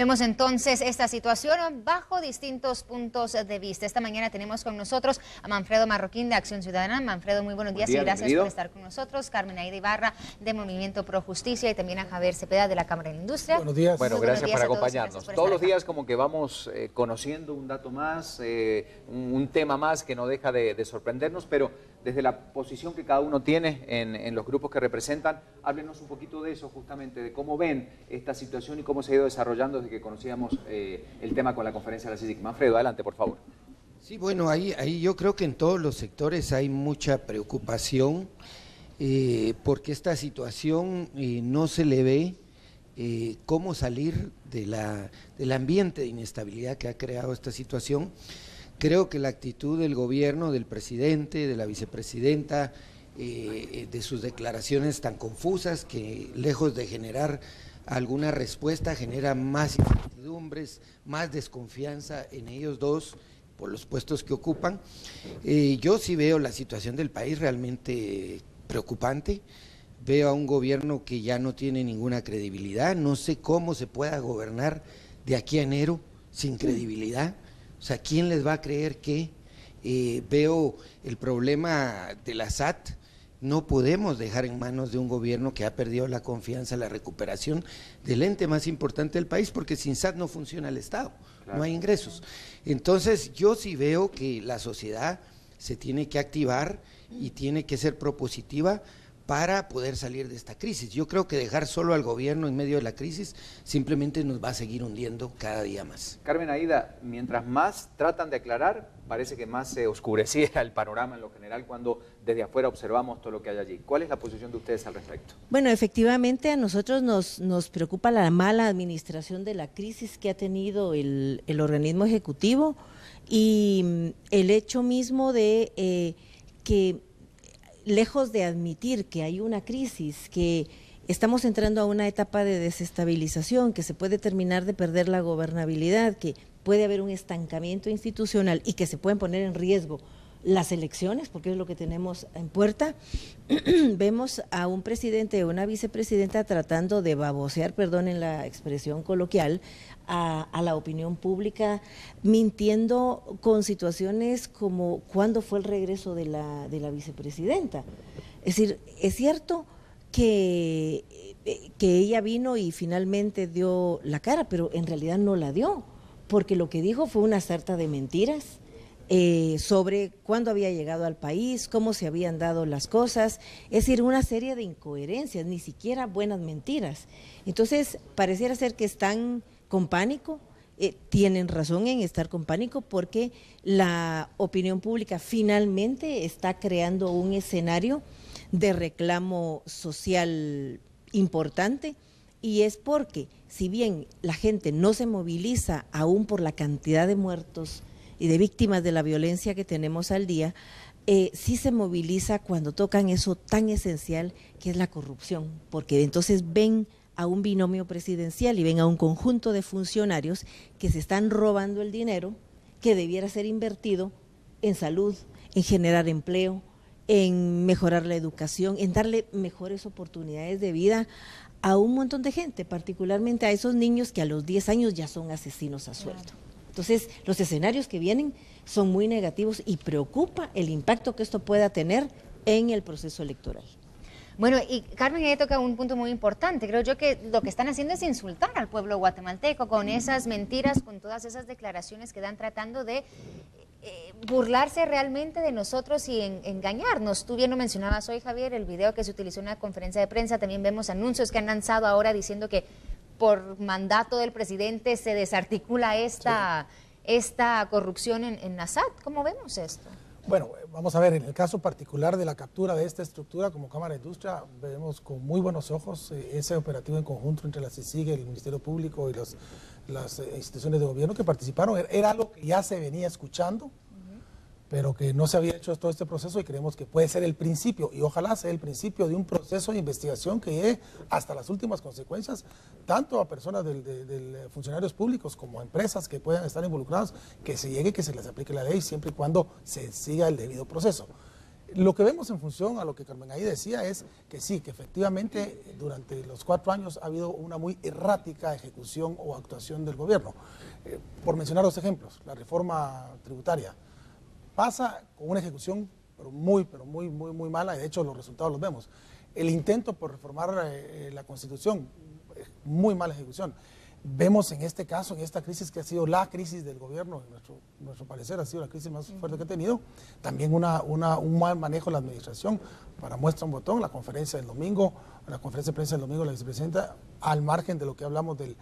Vemos entonces esta situación bajo distintos puntos de vista. Esta mañana tenemos con nosotros a Manfredo Marroquín de Acción Ciudadana. Manfredo, muy buenos días y gracias por estar con nosotros. Carmen Aida Ibarra de Movimiento Pro Justicia y también a Javier Cepeda de la Cámara de la Industria. Buenos días. Bueno, gracias por acompañarnos. Todos los días como que vamos conociendo un dato más, un tema más que no deja de sorprendernos, pero desde la posición que cada uno tiene en los grupos que representan, háblenos un poquito de eso justamente, de cómo ven esta situación y cómo se ha ido desarrollando desde que conocíamos el tema con la conferencia de la CICIG. Manfredo, adelante, por favor. Sí, bueno, ahí yo creo que en todos los sectores hay mucha preocupación porque esta situación no se le ve cómo salir del ambiente de inestabilidad que ha creado esta situación. Creo que la actitud del gobierno, del presidente, de la vicepresidenta, de sus declaraciones tan confusas que lejos de generar alguna respuesta genera más incertidumbres, más desconfianza en ellos dos por los puestos que ocupan. Yo sí veo la situación del país realmente preocupante. Veo a un gobierno que ya no tiene ninguna credibilidad. No sé cómo se pueda gobernar de aquí a enero sin credibilidad. O sea, ¿quién les va a creer que? Veo el problema de la SAT. No podemos dejar en manos de un gobierno que ha perdido la confianza, la recuperación del ente más importante del país, porque sin SAT no funciona el Estado, claro, no hay ingresos. Entonces, yo sí veo que la sociedad se tiene que activar y tiene que ser propositiva para poder salir de esta crisis. Yo creo que dejar solo al gobierno en medio de la crisis simplemente nos va a seguir hundiendo cada día más. Carmen Aida, mientras más tratan de aclarar, parece que más se oscureciera el panorama en lo general cuando desde afuera observamos todo lo que hay allí. ¿Cuál es la posición de ustedes al respecto? Bueno, efectivamente a nosotros nos preocupa la mala administración de la crisis que ha tenido el organismo ejecutivo y el hecho mismo de que lejos de admitir que hay una crisis, que estamos entrando a una etapa de desestabilización, que se puede terminar de perder la gobernabilidad, que puede haber un estancamiento institucional y que se pueden poner en riesgo las elecciones, porque es lo que tenemos en puerta, vemos a un presidente o una vicepresidenta tratando de babosear, perdonen la expresión coloquial, a la opinión pública, mintiendo con situaciones como cuándo fue el regreso de la vicepresidenta. Es decir, es cierto que ella vino y finalmente dio la cara, pero en realidad no la dio, porque lo que dijo fue una sarta de mentiras sobre cuándo había llegado al país, cómo se habían dado las cosas, es decir, una serie de incoherencias, ni siquiera buenas mentiras. Entonces, pareciera ser que están con pánico, tienen razón en estar con pánico porque la opinión pública finalmente está creando un escenario de reclamo social importante y es porque si bien la gente no se moviliza aún por la cantidad de muertos y de víctimas de la violencia que tenemos al día, sí se moviliza cuando tocan eso tan esencial que es la corrupción, porque entonces ven a un binomio presidencial y ven a un conjunto de funcionarios que se están robando el dinero que debiera ser invertido en salud, en generar empleo, en mejorar la educación, en darle mejores oportunidades de vida a un montón de gente, particularmente a esos niños que a los 10 años ya son asesinos a sueldo. Entonces, los escenarios que vienen son muy negativos y preocupa el impacto que esto pueda tener en el proceso electoral. Bueno, y Carmen ahí toca un punto muy importante. Creo yo que lo que están haciendo es insultar al pueblo guatemalteco con esas mentiras, con todas esas declaraciones que dan tratando de burlarse realmente de nosotros y engañarnos. Tú bien lo mencionabas hoy, Javier, el video que se utilizó en una conferencia de prensa, también vemos anuncios que han lanzado ahora diciendo que por mandato del presidente se desarticula esta corrupción en la SAT. ¿Cómo vemos esto? Bueno, vamos a ver, en el caso particular de la captura de esta estructura como Cámara de Industria, vemos con muy buenos ojos ese operativo en conjunto entre la CICIG, el Ministerio Público y las instituciones de gobierno que participaron. Era algo que ya se venía escuchando, pero que no se había hecho todo este proceso y creemos que puede ser el principio, y ojalá sea el principio de un proceso de investigación que llegue hasta las últimas consecuencias, tanto a personas de funcionarios públicos como a empresas que puedan estar involucradas, que se llegue, que se les aplique la ley siempre y cuando se siga el debido proceso. Lo que vemos en función a lo que Carmen ahí decía es que sí, que efectivamente durante los 4 años ha habido una muy errática ejecución o actuación del gobierno. Por mencionar 2 ejemplos, la reforma tributaria pasa con una ejecución pero muy mala, y de hecho los resultados los vemos. El intento por reformar la Constitución, muy mala ejecución. Vemos en este caso, en esta crisis que ha sido la crisis del gobierno, en nuestro parecer ha sido la crisis más fuerte que ha tenido, también un mal manejo de la administración. Para muestra un botón, la conferencia del domingo, la conferencia de prensa del domingo de la vicepresidenta, al margen de lo que hablamos del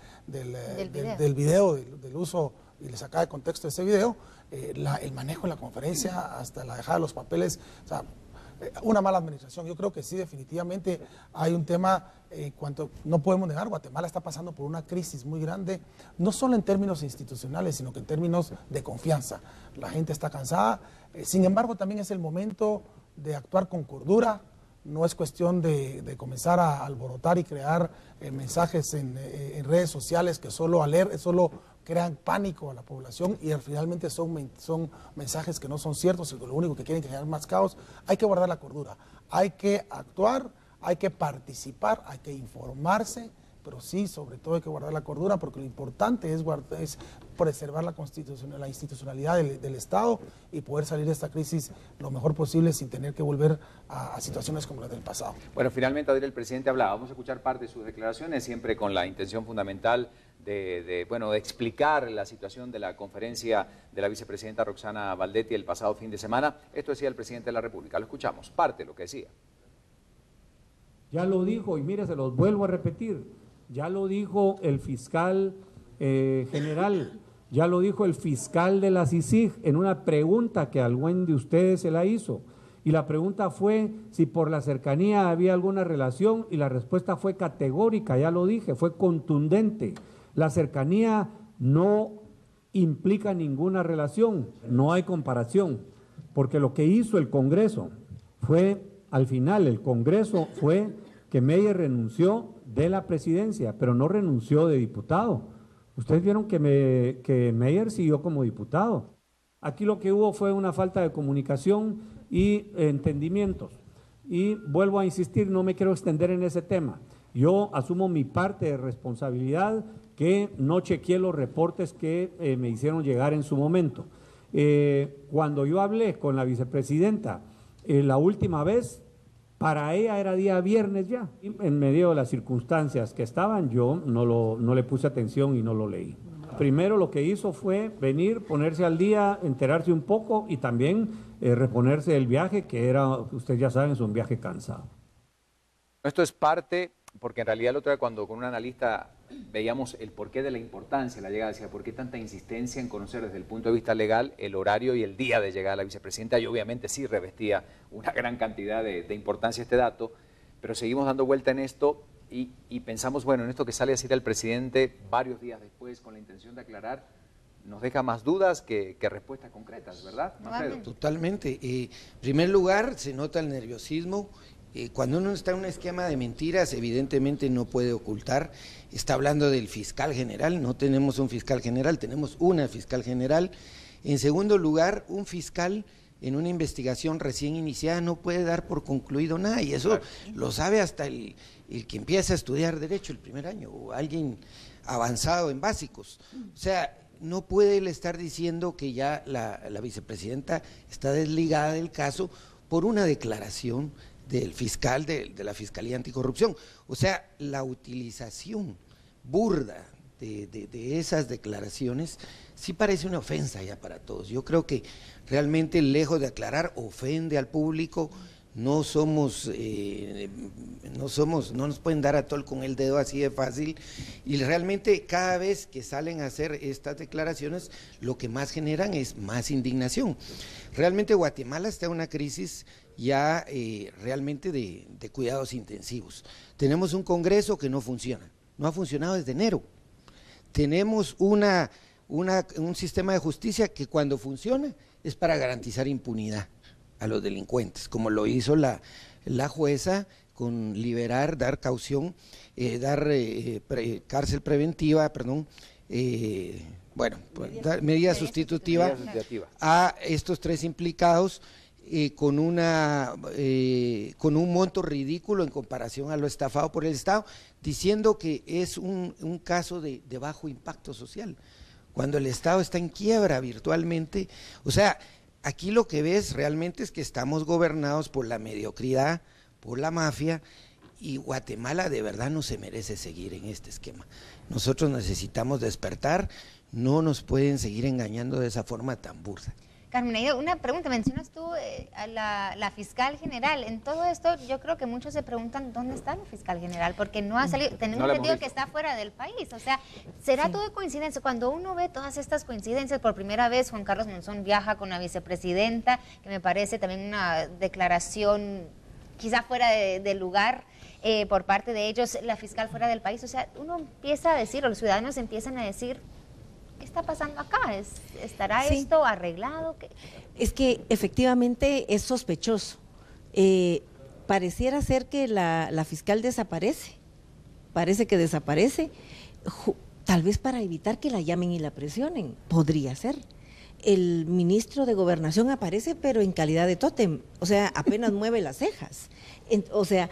video, del uso, y le sacaba de contexto ese video, el manejo de la conferencia, hasta la dejada de los papeles, o sea, una mala administración. Yo creo que sí, definitivamente hay un tema, cuanto no podemos negar, Guatemala está pasando por una crisis muy grande, no solo en términos institucionales, sino que en términos de confianza. La gente está cansada, sin embargo también es el momento de actuar con cordura. No es cuestión de comenzar a alborotar y crear mensajes en redes sociales que solo crean pánico a la población, y finalmente son mensajes que no son ciertos y que lo único que quieren es generar más caos. Hay que guardar la cordura, hay que actuar, hay que participar, hay que informarse, pero sí, sobre todo hay que guardar la cordura, porque lo importante es preservar la institucionalidad del Estado y poder salir de esta crisis lo mejor posible sin tener que volver a situaciones como las del pasado. Bueno, finalmente, Adriel, el presidente hablaba. Vamos a escuchar parte de sus declaraciones, siempre con la intención fundamental de explicar la situación de la conferencia de la vicepresidenta Roxana Valdetti el pasado fin de semana. Esto decía el presidente de la República. Lo escuchamos, parte de lo que decía. Ya lo dijo, y mire, se los vuelvo a repetir, ya lo dijo el fiscal general, ya lo dijo el fiscal de la CICIG en una pregunta que algún de ustedes se la hizo. Y la pregunta fue si por la cercanía había alguna relación, y la respuesta fue categórica, ya lo dije, fue contundente. La cercanía no implica ninguna relación, no hay comparación, porque lo que hizo el Congreso fue, al final el Congreso fue que Meyer renunció de la presidencia, pero no renunció de diputado. Ustedes vieron que Meyer siguió como diputado. Aquí lo que hubo fue una falta de comunicación y entendimientos. Y vuelvo a insistir, no me quiero extender en ese tema. Yo asumo mi parte de responsabilidad, que no chequeé los reportes que me hicieron llegar en su momento. Cuando yo hablé con la vicepresidenta la última vez, para ella era día viernes ya. En medio de las circunstancias que estaban, yo no le puse atención y no lo leí. Primero lo que hizo fue venir, ponerse al día, enterarse un poco y también reponerse del viaje, que era, ustedes ya saben, es un viaje cansado. Esto es parte, porque en realidad la otra vez cuando con un analista veíamos el porqué de la importancia, la llegada, decía, ¿por qué tanta insistencia en conocer desde el punto de vista legal el horario y el día de llegada a la vicepresidenta? Y obviamente sí revestía una gran cantidad de importancia este dato, pero seguimos dando vuelta en esto y pensamos, bueno, en esto que sale a decir el presidente varios días después con la intención de aclarar, nos deja más dudas que respuestas concretas, ¿verdad, Manfredo? Totalmente. En primer lugar, se nota el nerviosismo. Cuando uno está en un esquema de mentiras, evidentemente no puede ocultar. Está hablando del fiscal general, no tenemos un fiscal general, tenemos una fiscal general. En segundo lugar, un fiscal en una investigación recién iniciada no puede dar por concluido nada, y eso lo sabe hasta el que empieza a estudiar Derecho el primer año, o alguien avanzado en básicos. O sea, no puede él estar diciendo que ya la vicepresidenta está desligada del caso por una declaración del fiscal de la Fiscalía Anticorrupción. O sea, la utilización burda de esas declaraciones sí parece una ofensa ya para todos. Yo creo que realmente, lejos de aclarar, ofende al público. No nos pueden dar a tol con el dedo así de fácil, y realmente cada vez que salen a hacer estas declaraciones lo que más generan es más indignación. Realmente Guatemala está en una crisis ya realmente de cuidados intensivos. Tenemos un Congreso que no funciona, no ha funcionado desde enero. Tenemos un sistema de justicia que cuando funciona es para garantizar impunidad a los delincuentes, como lo hizo la jueza con liberar, dar caución, cárcel preventiva, dar medida sustitutiva a estos 3 implicados. con un monto ridículo en comparación a lo estafado por el Estado, diciendo que es un caso de bajo impacto social, cuando el Estado está en quiebra virtualmente. O sea, aquí lo que ves realmente es que estamos gobernados por la mediocridad, por la mafia, y Guatemala de verdad no se merece seguir en este esquema. Nosotros necesitamos despertar, no nos pueden seguir engañando de esa forma tan burda. Carmen Aide, una pregunta, mencionas tú a la fiscal general. En todo esto yo creo que muchos se preguntan dónde está la fiscal general, porque no ha salido, tenemos entendido que está fuera del país. O sea, ¿será todo coincidencia? Cuando uno ve todas estas coincidencias, por primera vez Juan Carlos Monzón viaja con la vicepresidenta, que me parece también una declaración quizá fuera de lugar por parte de ellos, la fiscal fuera del país. O sea, uno empieza a decir, o los ciudadanos empiezan a decir, ¿qué está pasando acá? ¿Estará esto arreglado? Es que efectivamente es sospechoso. Pareciera ser que la fiscal desaparece, parece que desaparece, tal vez para evitar que la llamen y la presionen, podría ser. El ministro de Gobernación aparece, pero en calidad de tótem, o sea, apenas mueve las cejas. O sea,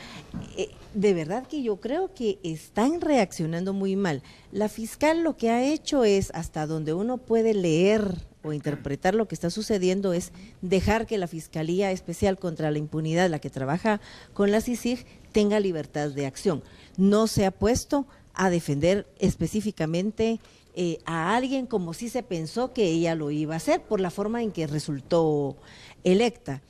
de verdad que yo creo que están reaccionando muy mal. La fiscal lo que ha hecho es, hasta donde uno puede leer o interpretar lo que está sucediendo, es dejar que la Fiscalía Especial contra la Impunidad, la que trabaja con la CICIG, tenga libertad de acción. No se ha puesto a defender específicamente a alguien como si se pensó que ella lo iba a hacer por la forma en que resultó electa.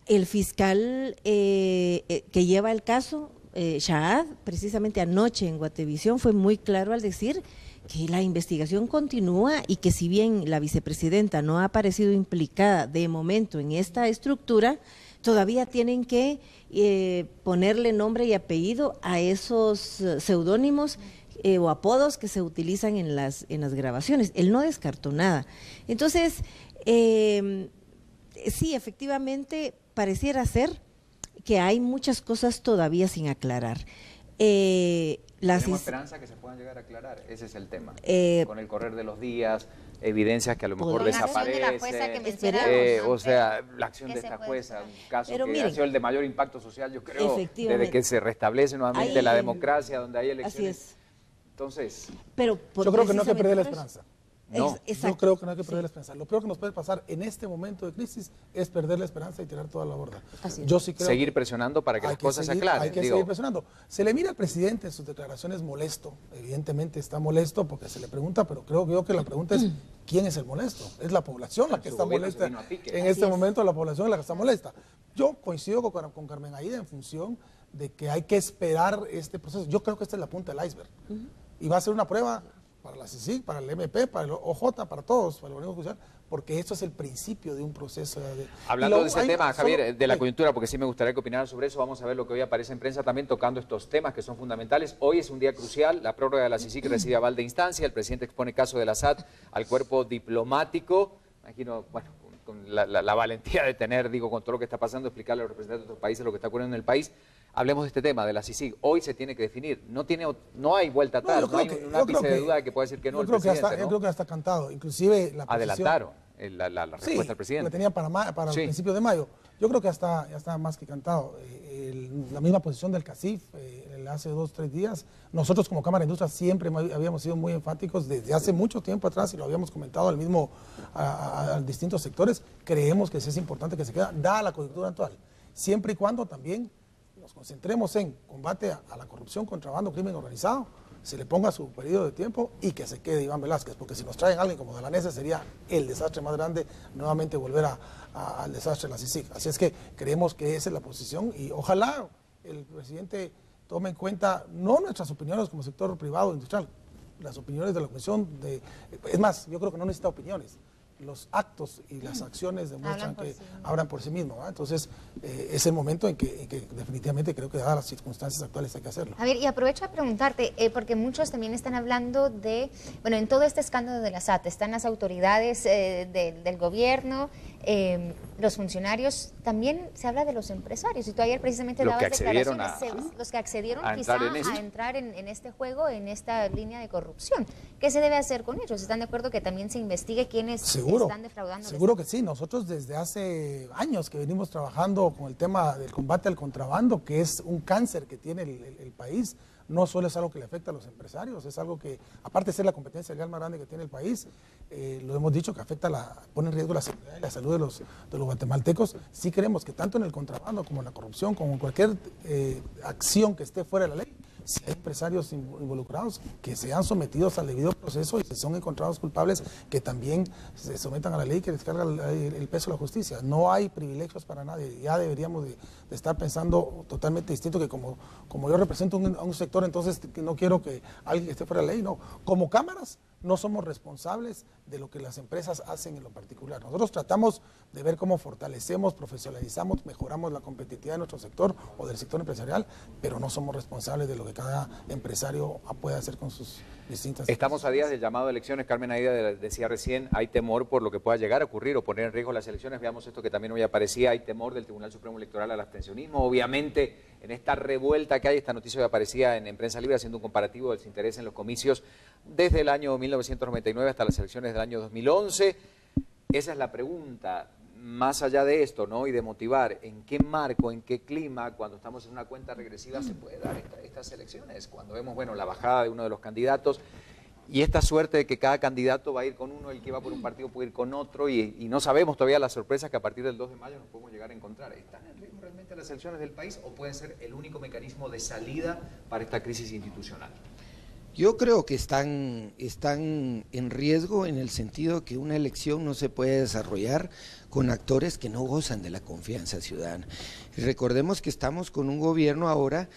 El fiscal que lleva el caso, Shahad, precisamente anoche en Guatevisión, fue muy claro al decir que la investigación continúa y que si bien la vicepresidenta no ha aparecido implicada de momento en esta estructura, todavía tienen que ponerle nombre y apellido a esos seudónimos o apodos que se utilizan en las grabaciones. Él no descartó nada. Entonces, sí, efectivamente, pareciera ser que hay muchas cosas todavía sin aclarar. ¿Tenemos esperanza que se puedan llegar a aclarar? Ese es el tema. Con el correr de los días, evidencias que a lo mejor desaparecen. La acción de la jueza que o sea, la acción de esta jueza, un caso que ha sido el de mayor impacto social, yo creo, desde que se restablece nuevamente la democracia, donde hay elecciones. Así es. Entonces, yo creo que no hay que perder la esperanza. No. Yo creo que no hay que perder la esperanza. Lo peor que nos puede pasar en este momento de crisis es perder la esperanza y tirar toda la borda. Yo sí creo seguir presionando para que las cosas se aclaren. Hay que seguir presionando. Se le mira al presidente en sus declaraciones molesto. Evidentemente está molesto porque se le pregunta, pero creo yo que la pregunta es ¿quién es el molesto? Es la población la que está molesta. En este momento la población es la que está molesta. Yo coincido con Carmen Aide en función de que hay que esperar este proceso. Yo creo que esta es la punta del iceberg. Y va a ser una prueba para la CICIG, para el MP, para el OJ, para todos, para el organismo judicial, porque esto es el principio de un proceso. Hablando de ese tema, Javier, de la coyuntura, porque sí me gustaría que opinaran sobre eso, vamos a ver lo que hoy aparece en prensa también tocando estos temas que son fundamentales. Hoy es un día crucial, la prórroga de la CICIG recibe aval de instancia, el presidente expone caso de la SAT al cuerpo diplomático, imagino, bueno, con la valentía de tener, digo, con todo lo que está pasando, explicarle a los representantes de otros países lo que está ocurriendo en el país. Hablemos de este tema, de la CICIG. Hoy se tiene que definir. No hay vuelta atrás, no hay un ápice de duda que pueda decir que no el presidente. Yo creo que ya está cantado. Inclusive la adelantaron la respuesta del presidente. La tenían para el principio de mayo. Yo creo que ya está más que cantado. La misma posición del CACIF hace 2 o 3 días. Nosotros como Cámara de Industria siempre habíamos sido muy enfáticos desde hace mucho tiempo atrás y lo habíamos comentado a distintos sectores. Creemos que es importante que se quede, dada la coyuntura actual. Siempre y cuando también nos concentremos en combate a la corrupción, contrabando, crimen organizado, se le ponga su periodo de tiempo y que se quede Iván Velázquez, porque si nos traen a alguien como Dalanese sería el desastre más grande, nuevamente volver al desastre de la CICIG. Así es que creemos que esa es la posición y ojalá el presidente tome en cuenta no nuestras opiniones como sector privado industrial, las opiniones de la Comisión, es más, yo creo que no necesita opiniones. Los actos y las acciones demuestran que hablan por sí mismos, ¿no? Entonces, es el momento en que definitivamente creo que dadas las circunstancias actuales hay que hacerlo. Javier, y aprovecho a preguntarte, porque muchos también están hablando de, bueno, en todo este escándalo de la SAT, están las autoridades del gobierno, los funcionarios, también se habla de los empresarios. Y tú ayer precisamente dabas declaraciones, los que accedieron quizá a entrar en este juego, en esta línea de corrupción. ¿Qué se debe hacer con ellos? ¿Están de acuerdo que también se investigue quiénes están defraudando? Seguro que sí. Nosotros desde hace años que venimos trabajando con el tema del combate al contrabando, que es un cáncer que tiene el país. No solo es algo que le afecta a los empresarios, es algo que, aparte de ser la competencia legal más grande que tiene el país, lo hemos dicho que pone en riesgo la seguridad y la salud de los guatemaltecos. Sí creemos que tanto en el contrabando como en la corrupción, como en cualquier acción que esté fuera de la ley, si hay empresarios involucrados que sean sometidos al debido proceso y si son encontrados culpables, que también se sometan a la ley, que les carga el peso de la justicia. No hay privilegios para nadie. Ya deberíamos de estar pensando totalmente distinto, que como yo represento a un sector, entonces no quiero que alguien esté fuera de la ley. No, como cámaras no somos responsables de lo que las empresas hacen en lo particular. Nosotros tratamos de ver cómo fortalecemos, profesionalizamos, mejoramos la competitividad de nuestro sector o del sector empresarial, pero no somos responsables de lo que cada empresario puede hacer con sus distintas... Estamos a días del llamado a elecciones. Carmen Aida decía recién, hay temor por lo que pueda llegar a ocurrir o poner en riesgo las elecciones. Veamos esto que también hoy aparecía, hay temor del Tribunal Supremo Electoral al abstencionismo. Obviamente, en esta revuelta que hay, esta noticia hoy aparecía en Prensa Libre haciendo un comparativo del desinterés en los comicios desde el año 1999 hasta las elecciones del año 2011. Esa es la pregunta. Más allá de esto, ¿no? Y de motivar, ¿en qué marco, en qué clima, cuando estamos en una cuenta regresiva, se puede dar estas elecciones? Cuando vemos, bueno, la bajada de uno de los candidatos y esta suerte de que cada candidato va a ir con uno, el que va por un partido puede ir con otro, y no sabemos todavía las sorpresas que a partir del 2 de mayo nos podemos llegar a encontrar. ¿Están en riesgo realmente las elecciones del país o pueden ser el único mecanismo de salida para esta crisis institucional? Yo creo que están en riesgo en el sentido que una elección no se puede desarrollar con actores que no gozan de la confianza ciudadana. Y recordemos que estamos con un gobierno ahora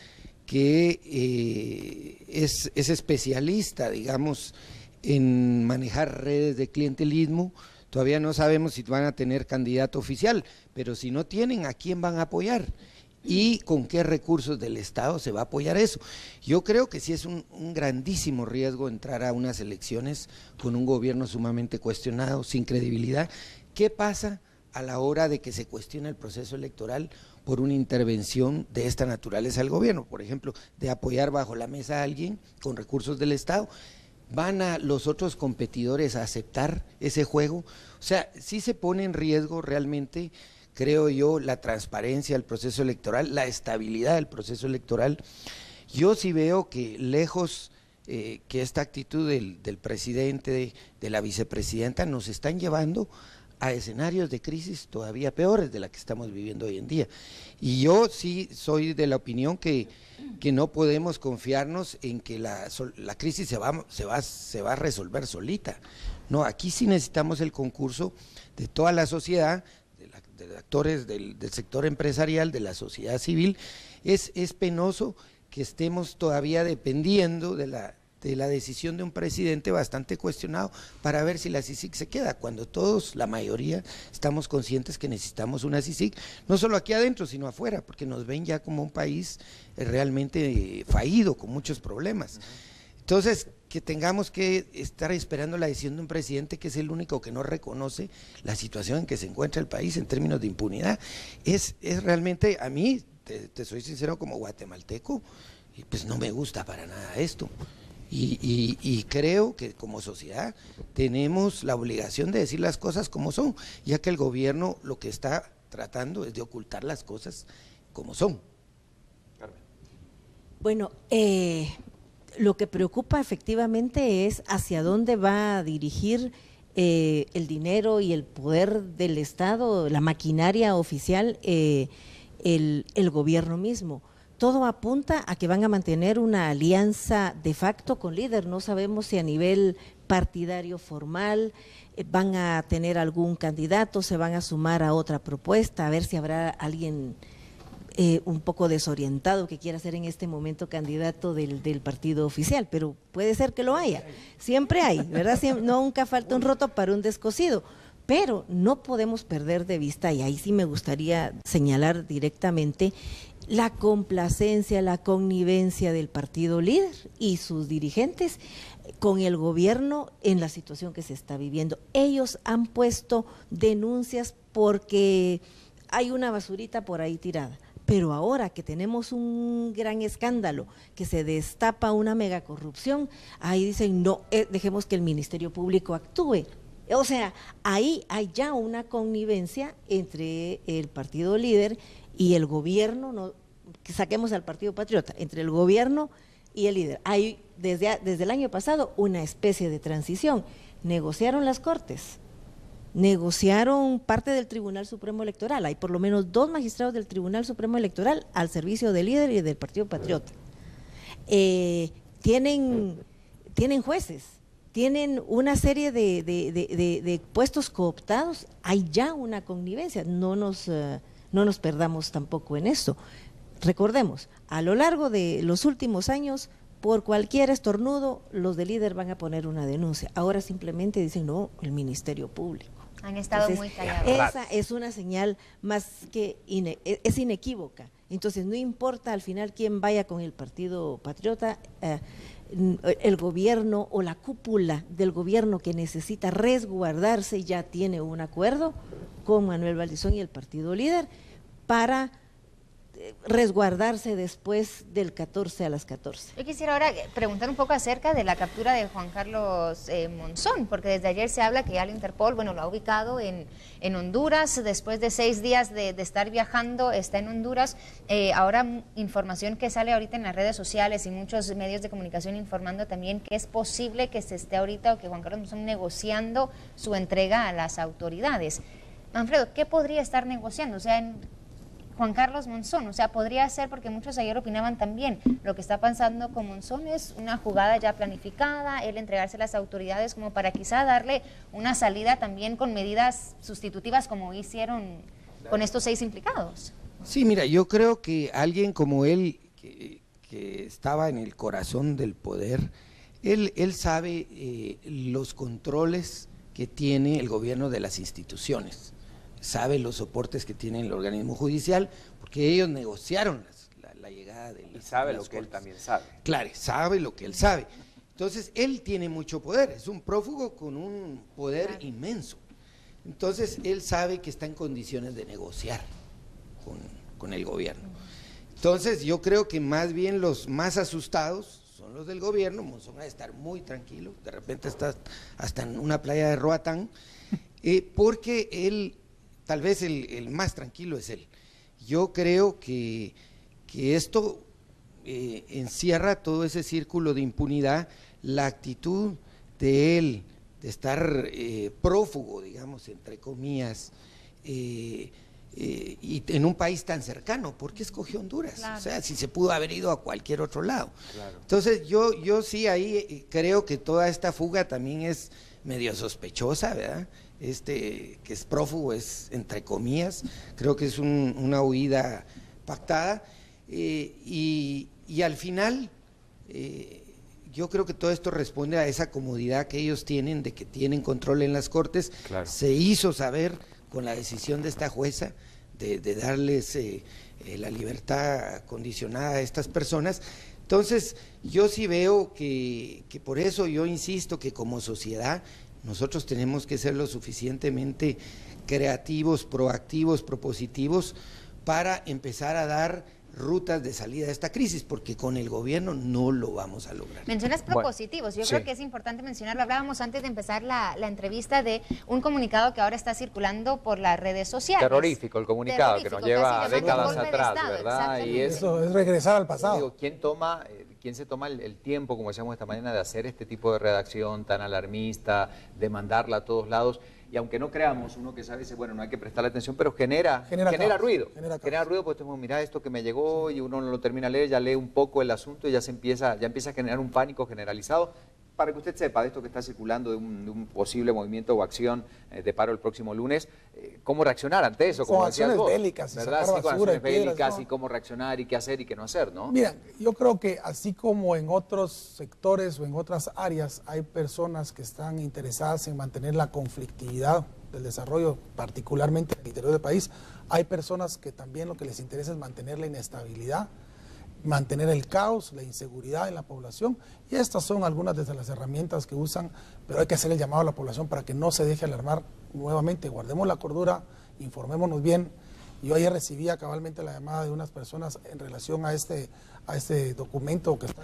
que es especialista, digamos, en manejar redes de clientelismo. Todavía no sabemos si van a tener candidato oficial, pero si no tienen, ¿a quién van a apoyar? ¿Y con qué recursos del Estado se va a apoyar eso? Yo creo que sí es un grandísimo riesgo entrar a unas elecciones con un gobierno sumamente cuestionado, sin credibilidad. ¿Qué pasa a la hora de que se cuestione el proceso electoral por una intervención de esta naturaleza del gobierno? Por ejemplo, de apoyar bajo la mesa a alguien con recursos del Estado. ¿Van a los otros competidores a aceptar ese juego? O sea, sí se pone en riesgo realmente, creo yo, la transparencia del proceso electoral, la estabilidad del proceso electoral. Yo sí veo que lejos que esta actitud del presidente, de la vicepresidenta, nos están llevando a escenarios de crisis todavía peores de la que estamos viviendo hoy en día. Y yo sí soy de la opinión que no podemos confiarnos en que la crisis se va a resolver solita. No, aquí sí necesitamos el concurso de toda la sociedad, de actores del sector empresarial, de la sociedad civil. Es penoso que estemos todavía dependiendo de la decisión de un presidente bastante cuestionado para ver si la CICIG se queda, cuando todos, la mayoría, estamos conscientes que necesitamos una CICIG, no solo aquí adentro, sino afuera, porque nos ven ya como un país realmente fallido, con muchos problemas. Entonces, que tengamos que estar esperando la decisión de un presidente que es el único que no reconoce la situación en que se encuentra el país en términos de impunidad, es realmente, a mí, te soy sincero, como guatemalteco, pues no me gusta para nada esto. Y creo que como sociedad tenemos la obligación de decir las cosas como son, ya que el gobierno lo que está tratando es de ocultar las cosas como son. Bueno, lo que preocupa efectivamente es hacia dónde va a dirigir el dinero y el poder del Estado, la maquinaria oficial, el gobierno mismo. Todo apunta a que van a mantener una alianza de facto con líder. No sabemos si a nivel partidario formal van a tener algún candidato, se van a sumar a otra propuesta, a ver si habrá alguien un poco desorientado que quiera ser en este momento candidato del partido oficial, pero puede ser que lo haya. Siempre hay, ¿verdad? Nunca falta un roto para un descosido. Pero no podemos perder de vista, y ahí sí me gustaría señalar directamente, la complacencia, la connivencia del partido líder y sus dirigentes con el gobierno en la situación que se está viviendo. Ellos han puesto denuncias porque hay una basurita por ahí tirada, pero ahora que tenemos un gran escándalo, que se destapa una megacorrupción, ahí dicen no, dejemos que el Ministerio Público actúe. O sea, ahí hay ya una connivencia entre el partido líder y el gobierno, no, que saquemos al Partido Patriota, entre el gobierno y el líder. Hay desde el año pasado una especie de transición. Negociaron las Cortes, negociaron parte del Tribunal Supremo Electoral. Hay por lo menos 2 magistrados del Tribunal Supremo Electoral al servicio del líder y del Partido Patriota. Tienen jueces, tienen una serie de puestos cooptados. Hay ya una connivencia, no nos perdamos tampoco en esto. Recordemos, a lo largo de los últimos años, por cualquier estornudo, los del líder van a poner una denuncia. Ahora simplemente dicen, no, el Ministerio Público. Han estado muy callados. Esa es una señal más que es inequívoca. Entonces, no importa al final quién vaya con el Partido Patriota, el gobierno o la cúpula del gobierno que necesita resguardarse ya tiene un acuerdo con Manuel Valdizón y el partido líder para resguardarse después del 14 a las 14. Yo quisiera ahora preguntar un poco acerca de la captura de Juan Carlos Monzón, porque desde ayer se habla que ya el Interpol, bueno, lo ha ubicado en Honduras, después de 6 días de estar viajando, está en Honduras. Ahora información que sale ahorita en las redes sociales y muchos medios de comunicación informando también que es posible que se esté ahorita o que Juan Carlos Monzón negociando su entrega a las autoridades. Manfredo, ¿qué podría estar negociando? O sea, Juan Carlos Monzón, o sea, podría ser, porque muchos ayer opinaban también, lo que está pasando con Monzón es una jugada ya planificada, él entregarse a las autoridades como para quizá darle una salida también con medidas sustitutivas como hicieron con estos 6 implicados. Sí, mira, yo creo que alguien como él, que estaba en el corazón del poder, él sabe los controles que tiene el gobierno de las instituciones. Sabe los soportes que tiene el organismo judicial, porque ellos negociaron la llegada de y sabe lo que él también sabe. Claro, sabe lo que él sabe. Entonces, él tiene mucho poder, es un prófugo con un poder inmenso. Entonces, él sabe que está en condiciones de negociar con el gobierno. Entonces, yo creo que más bien los más asustados son los del gobierno. Monzón va a estar muy tranquilo, de repente está hasta en una playa de Roatán, porque él... Tal vez el más tranquilo es él. Yo creo que esto encierra todo ese círculo de impunidad, la actitud de él, de estar prófugo, digamos, entre comillas, y en un país tan cercano. ¿Por qué escogió Honduras? Claro. O sea, si se pudo haber ido a cualquier otro lado. Claro. Entonces, yo sí ahí creo que toda esta fuga también es medio sospechosa, ¿verdad? Que es prófugo, es entre comillas, creo que es una huida pactada, y al final yo creo que todo esto responde a esa comodidad que ellos tienen de que tienen control en las Cortes. Claro. Se hizo saber con la decisión de esta jueza de darles la libertad condicionada a estas personas. Entonces yo sí veo que por eso yo insisto que como sociedad nosotros tenemos que ser lo suficientemente creativos, proactivos, propositivos para empezar a dar rutas de salida de esta crisis, porque con el gobierno no lo vamos a lograr. Mencionas propositivos, yo creo que es importante mencionarlo. Hablábamos antes de empezar la entrevista de un comunicado que ahora está circulando por las redes sociales. Terrorífico el comunicado, que nos lleva décadas atrás, ¿verdad? Y eso es regresar al pasado. Digo, ¿quién se toma el tiempo, como decíamos esta mañana, de hacer este tipo de redacción tan alarmista, de mandarla a todos lados? Y aunque no creamos, uno que sabe dice, bueno, no hay que prestarle atención, pero genera ruido. Genera ruido, pues tenemos, mira esto que me llegó, y uno no lo termina de leer, ya lee un poco el asunto y ya empieza a generar un pánico generalizado. Para que usted sepa de esto que está circulando, de un posible movimiento o acción de paro el próximo lunes, ¿cómo reaccionar ante eso? Como con acciones bélicas, ¿verdad? Sí, con acciones bélicas, y cómo reaccionar y qué hacer y qué no hacer, ¿no? Mira, yo creo que así como en otros sectores o en otras áreas hay personas que están interesadas en mantener la conflictividad del desarrollo, particularmente en el interior del país, Hay personas que también lo que les interesa es mantener la inestabilidad, mantener el caos, la inseguridad en la población, y estas son algunas de las herramientas que usan, pero hay que hacer el llamado a la población para que no se deje alarmar nuevamente. Guardemos la cordura, informémonos bien. Yo ayer recibía cabalmente la llamada de unas personas en relación a este documento que está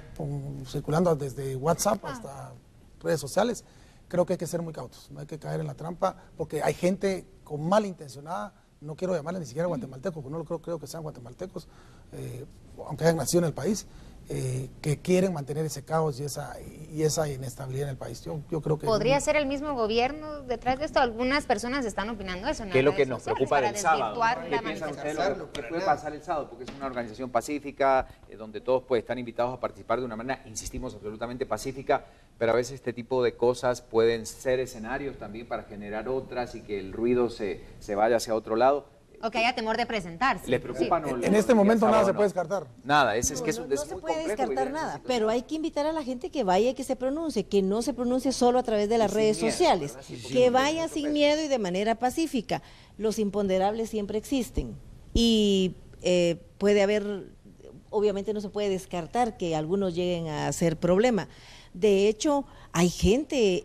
circulando desde WhatsApp hasta redes sociales. Creo que hay que ser muy cautos, no hay que caer en la trampa, porque hay gente con malintencionada, no quiero llamarle ni siquiera guatemaltecos, porque no lo creo que sean guatemaltecos, aunque hayan nacido en el país, que quieren mantener ese caos y esa inestabilidad en el país. Yo creo que... ¿Podría ser el mismo gobierno detrás de esto? Algunas personas están opinando eso. ¿Qué es lo que nos preocupa del sábado? ¿Qué piensan ustedes? ¿Qué puede pasar el sábado? Porque es una organización pacífica, donde todos pues, están invitados a participar de una manera, insistimos, absolutamente pacífica, pero a veces este tipo de cosas pueden ser escenarios también para generar otras y que el ruido se vaya hacia otro lado. O que haya temor de presentarse. ¿Les preocupa? Sí. En este momento nada se puede descartar. Nada, No se puede descartar nada, pero hay que invitar a la gente que vaya y que se pronuncie, que no se pronuncie solo a través de las redes sociales, que vaya sin miedo y de manera pacífica. Los imponderables siempre existen y puede haber, obviamente no se puede descartar que algunos lleguen a ser problema. De hecho, hay gente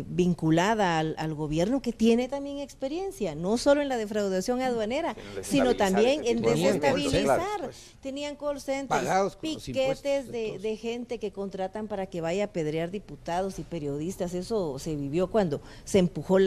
vinculada al gobierno que tiene también experiencia, no solo en la defraudación aduanera, sino también en desestabilizar. Tenían call centers, piquetes de gente que contratan para que vaya a apedrear diputados y periodistas. Eso se vivió cuando se impulsó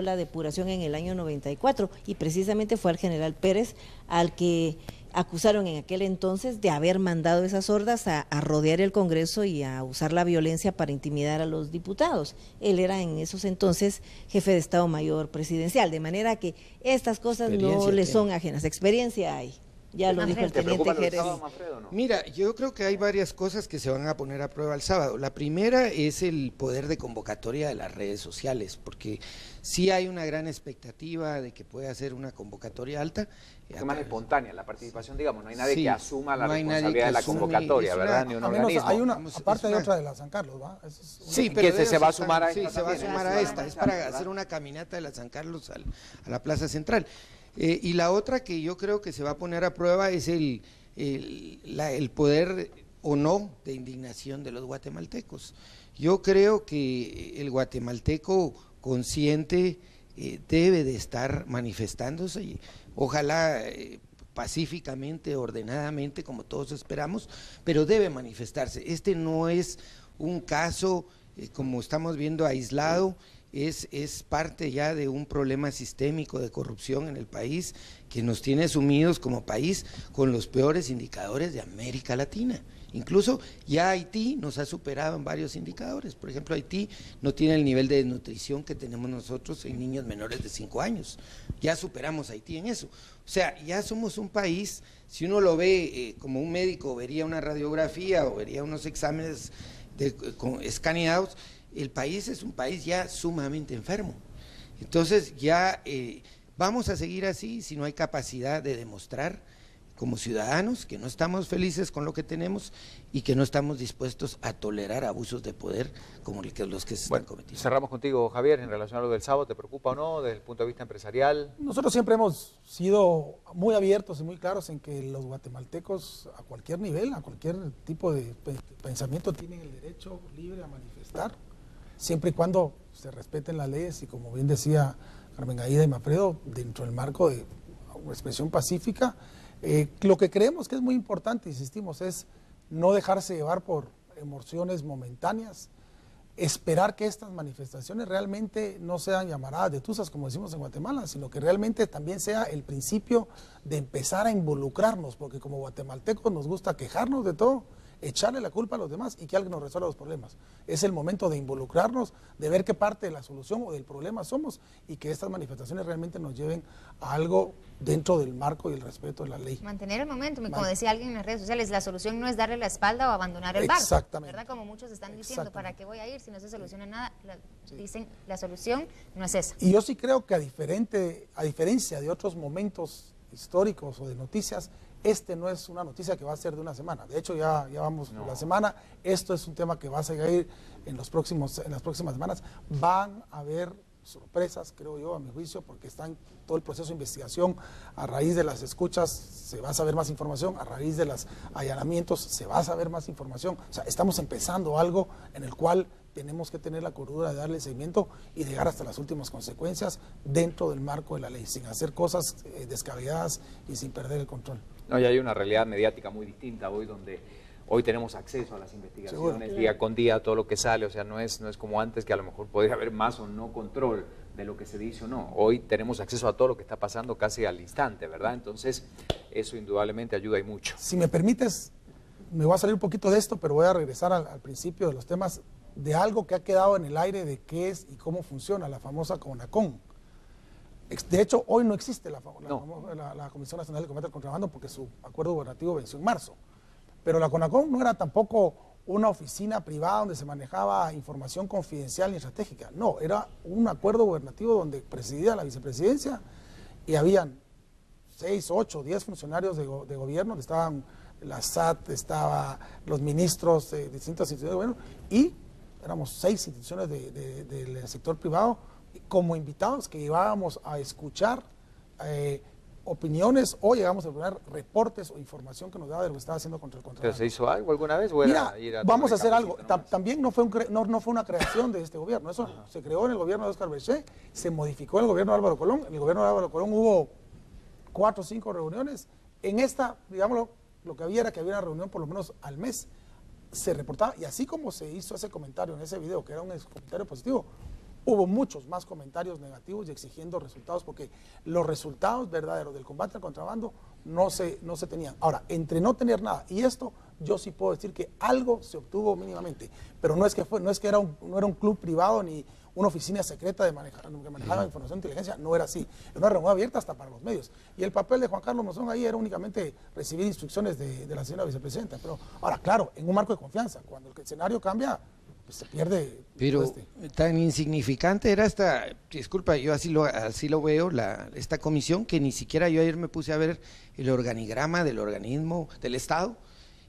la depuración en el año 94 y precisamente fue al general Pérez al que acusaron en aquel entonces de haber mandado esas hordas a rodear el Congreso y a usar la violencia para intimidar a los diputados. Él era en esos entonces jefe de Estado Mayor presidencial, de manera que estas cosas no le son ajenas. Experiencia hay. Ya lo dijo el teniente Jerez. Mira, yo creo que hay varias cosas que se van a poner a prueba el sábado. La primera es el poder de convocatoria de las redes sociales, porque sí hay una gran expectativa de que pueda ser una convocatoria alta. Es más espontánea la participación, digamos, no hay nadie que asuma la responsabilidad de la convocatoria, ¿verdad? Ni un organismo. Hay una, aparte hay otra de la San Carlos, ¿va? Sí, pero se va a sumar a esta. Sí, se va a sumar a esta, es para hacer una caminata de la San Carlos a la Plaza Central. Y la otra que yo creo que se va a poner a prueba es el poder o no de indignación de los guatemaltecos. Yo creo que el guatemalteco consciente debe de estar manifestándose, y ojalá pacíficamente, ordenadamente, como todos esperamos, pero debe manifestarse. Este no es un caso, como estamos viendo, aislado. Es parte ya de un problema sistémico de corrupción en el país que nos tiene sumidos como país con los peores indicadores de América Latina. Incluso ya Haití nos ha superado en varios indicadores. Por ejemplo, Haití no tiene el nivel de desnutrición que tenemos nosotros en niños menores de 5 años. Ya superamos a Haití en eso. O sea, ya somos un país, si uno lo ve como un médico, vería una radiografía o vería unos exámenes escaneados, el país es un país ya sumamente enfermo. Entonces ya vamos a seguir así si no hay capacidad de demostrar como ciudadanos que no estamos felices con lo que tenemos y que no estamos dispuestos a tolerar abusos de poder como los que se están cometiendo. Cerramos contigo, Javier, en relación a lo del sábado. ¿Te preocupa o no desde el punto de vista empresarial? Nosotros siempre hemos sido muy abiertos y muy claros en que los guatemaltecos a cualquier nivel, a cualquier tipo de pensamiento tienen el derecho libre a manifestar, siempre y cuando se respeten las leyes y, como bien decía Carmen Aida y Mafredo, dentro del marco de una expresión pacífica. Lo que creemos que es muy importante, insistimos, es no dejarse llevar por emociones momentáneas, esperar que estas manifestaciones realmente no sean llamaradas de tuzas, como decimos en Guatemala, sino que realmente también sea el principio de empezar a involucrarnos, porque como guatemaltecos nos gusta quejarnos de todo, echarle la culpa a los demás y que alguien nos resuelva los problemas. Es el momento de involucrarnos, de ver qué parte de la solución o del problema somos y que estas manifestaciones realmente nos lleven a algo dentro del marco y el respeto de la ley. Mantener el momento, como decía alguien en las redes sociales, la solución no es darle la espalda o abandonar el barco. Exactamente. ¿Verdad? Como muchos están diciendo, ¿para qué voy a ir si no se soluciona nada? Dicen, la solución no es esa. Y yo sí creo que a diferencia de otros momentos históricos o de noticias, este no es una noticia que va a ser de una semana. De hecho, ya vamos por la semana. Esto es un tema que va a seguir en las próximas semanas. Van a haber sorpresas, creo yo, a mi juicio, porque está en todo el proceso de investigación. A raíz de las escuchas se va a saber más información, a raíz de los allanamientos se va a saber más información. O sea, estamos empezando algo en el cual tenemos que tener la cordura de darle seguimiento y llegar hasta las últimas consecuencias dentro del marco de la ley, sin hacer cosas descabelladas y sin perder el control. No, y hay una realidad mediática muy distinta hoy, donde hoy tenemos acceso a las investigaciones. Seguro. Día con día, todo lo que sale, o sea, no es como antes, que a lo mejor podría haber más o no control de lo que se dice o no. Hoy tenemos acceso a todo lo que está pasando casi al instante, ¿verdad? Entonces, eso indudablemente ayuda y mucho. Si me permites, me voy a salir un poquito de esto, pero voy a regresar al principio de los temas de algo que ha quedado en el aire de qué es y cómo funciona la famosa CONACON. De hecho, hoy no existe la Comisión Nacional de Combate al Contrabando porque su acuerdo gubernativo venció en marzo. Pero la CONACON no era tampoco una oficina privada donde se manejaba información confidencial y estratégica. No, era un acuerdo gubernativo donde presidía la vicepresidencia y habían 6, 8, 10 funcionarios de gobierno, estaban la SAT, estaban los ministros de distintas instituciones de gobierno y éramos 6 instituciones del sector privado como invitados que íbamos a escuchar opiniones o llegamos a poner reportes o información que nos daba de lo que estaba haciendo contra el contrabando. ¿Pero se hizo algo alguna vez? Mira, vamos a hacer algo. También no fue una creación de este gobierno. Eso se creó en el gobierno de Óscar Bechet, se modificó en el gobierno de Álvaro Colón. En el gobierno de Álvaro Colón hubo 4 o 5 reuniones. En esta, digámoslo, lo que había era que había una reunión por lo menos al mes. Se reportaba, y así como se hizo ese comentario en ese video, que era un comentario positivo, hubo muchos más comentarios negativos y exigiendo resultados, porque los resultados verdaderos del combate al contrabando no se tenían. Ahora, entre no tener nada y esto, yo sí puedo decir que algo se obtuvo mínimamente, pero no es que no era un club privado ni una oficina secreta que manejaba información de inteligencia, no era así. Era una reunión abierta hasta para los medios. Y el papel de Juan Carlos Monzón ahí era únicamente recibir instrucciones de la señora vicepresidenta. Pero ahora, claro, en un marco de confianza, cuando el escenario cambia, pues se pierde. Pero tan insignificante era esta, disculpa, yo así lo veo, esta comisión, que ni siquiera yo ayer me puse a ver el organigrama del organismo del Estado,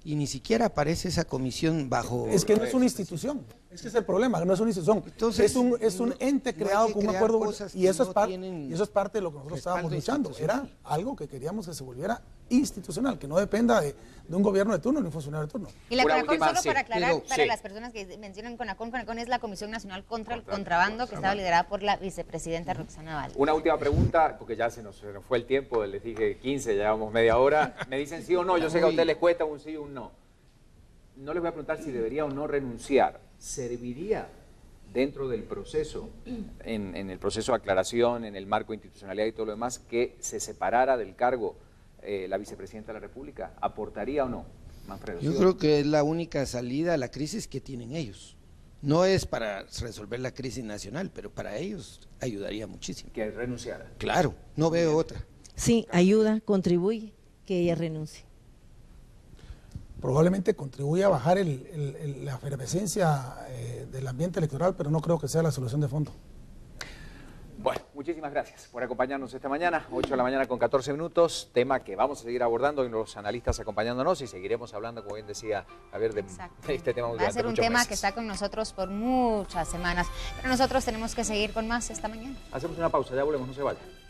y ni siquiera aparece esa comisión bajo... Es que no es una institución, es que es el problema, no es una institución. Entonces, es un ente creado con un acuerdo, y eso, es parte de lo que nosotros estábamos luchando. Era algo que queríamos que se volviera institucional, que no dependa de un gobierno de turno ni un funcionario de turno. Y la CONACON, solo para aclarar, para las personas que mencionan CONACON es la Comisión Nacional contra el Contrabando, que estaba liderada por la vicepresidenta Roxana Báez. Una última pregunta, porque ya se nos fue el tiempo, les dije 15, llevamos media hora. Me dicen sí o no, yo sé que a ustedes les cuesta un sí o un no. No les voy a preguntar si debería o no renunciar. ¿Serviría dentro del proceso, en el proceso de aclaración, en el marco de institucionalidad y todo lo demás, que se separara del cargo la vicepresidenta de la República? ¿Aportaría o no, Manfredo? Yo creo que es la única salida a la crisis que tienen ellos. No es para resolver la crisis nacional, pero para ellos ayudaría muchísimo. Que renunciara. Claro, no veo otra. Sí, ayuda, contribuye que ella renuncie. Probablemente contribuye a bajar la efervescencia del ambiente electoral, pero no creo que sea la solución de fondo. Bueno, muchísimas gracias por acompañarnos esta mañana, 8 de la mañana con 14 minutos, tema que vamos a seguir abordando y los analistas acompañándonos y seguiremos hablando, como bien decía Javier, de este tema. Va a ser un tema que está con nosotros por muchas semanas, pero nosotros tenemos que seguir con más esta mañana. Hacemos una pausa, ya volvemos, no se vayan.